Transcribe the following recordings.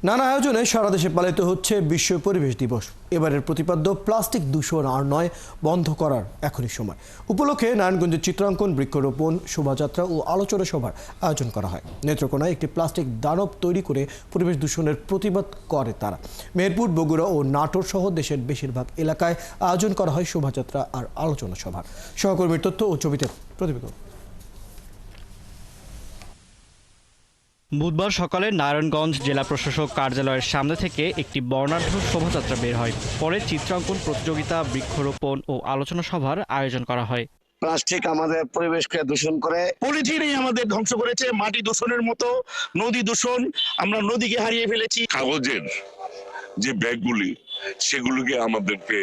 নানা আয়োজনে সারা দেশে পালিত হচ্ছে বিশ্ব পরিবেশ দিবস। এবারের প্রতিপাদ্য প্লাস্টিক দূষণ আর নয়, বন্ধ করার এখনই সময়। উপলক্ষে নারায়ণগঞ্জের চিত্রাঙ্কন, বৃক্ষরোপণ, শোভাযাত্রা ও আলোচনা সভার আয়োজন করা হয়। নেত্রকোনায় একটি প্লাস্টিক দানব তৈরি করে পরিবেশ দূষণের প্রতিবাদ করে তারা। মেহেরপুর, বগুড়া ও নাটোর সহ দেশের বেশিরভাগ এলাকায় আয়োজন করা হয় শোভাযাত্রা আর আলোচনা সভার। সহকর্মীর তথ্য ও ছবিতে প্রতিবেদন। বুধবার সকালে নারায়ণগঞ্জ জেলা প্রশাসক কার্যালয়ের সামনে থেকে একটি বর্ণাঢ্য শোভাযাত্রা বের হয়। পরে চিত্রাঙ্কন প্রতিযোগিতা, বৃক্ষরোপণ ও আলোচনা সভার আয়োজন করা হয়। প্লাস্টিক আমাদের পরিবেশকে দূষণ করে, পলিথিনই আমাদের ধ্বংস করেছে। মাটি দূষণের মতো নদী দূষণ, আমরা নদীকে হারিয়ে ফেলেছি। কাগজের যে ব্যাগগুলি, সেগুলিকে আমাদেরকে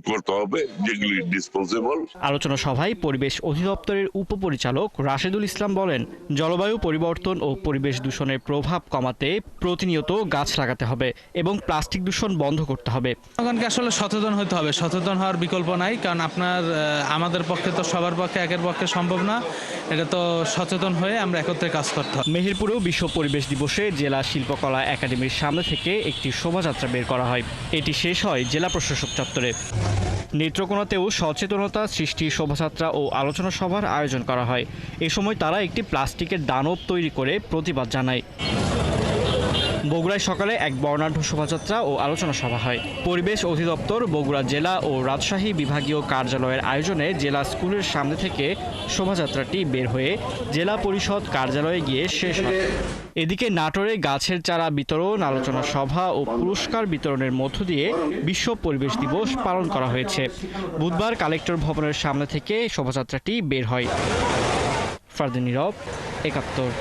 করতে হবে, যেগুলি ডিসপোজেবল। আলোচনা সভায় পরিবেশ অধিদপ্তরের উপপরিচালক রাশেদুল ইসলাম বলেন, জলবায়ু পরিবর্তন ও পরিবেশ দূষণের প্রভাব কমাতে প্রতিনিয়ত গাছ লাগাতে হবে এবং প্লাস্টিক দূষণ বন্ধ করতে হবে। জনগণকে আসলে সচেতন হতে হবে। সচেতন হওয়ার বিকল্প নাই, কারণ আমাদের পক্ষে তো সবার পক্ষে একের পক্ষে সম্ভব না। এটা তো সচেতন হয়ে আমরা একত্রে কাজ করতে হবে। মেহেরপুরেও বিশ্ব পরিবেশ দিবসে জেলা শিল্পকলা একাডেমির সামনে থেকে একটি শোভাযাত্রা বের করা হয়। এটি শেষ হয় জেলা প্রশাসক চত্বরে। নেত্রকোনাতেও সচেতনতা সৃষ্টি শোভাযাত্রা ও আলোচনা সভার আয়োজন করা হয়। এ সময় তারা একটি প্লাস্টিকের দানব তৈরি করে প্রতিবাদ জানায়। বগুড়ায় সকালে এক বর্ণাঢ্য শোভাযাত্রা ও আলোচনা সভা হয়। পরিবেশ অধিদপ্তর, বগুড়া জেলা ও রাজশাহী বিভাগীয় কার্যালয়ের আয়োজনে জেলা স্কুলের সামনে থেকে শোভাযাত্রাটি বের হয়ে জেলা পরিষদ কার্যালয়ে গিয়ে শেষ হয়। এদিকে নাটোরে গাছের চারা বিতরণ, আলোচনা সভা ও পুরস্কার বিতরণের মধ্য দিয়ে বিশ্ব পরিবেশ দিবস পালন করা হয়েছে। বুধবার কালেক্টর ভবনের সামনে থেকে শোভাযাত্রাটি বের হয়। ফারদিন নীরব, ৭১।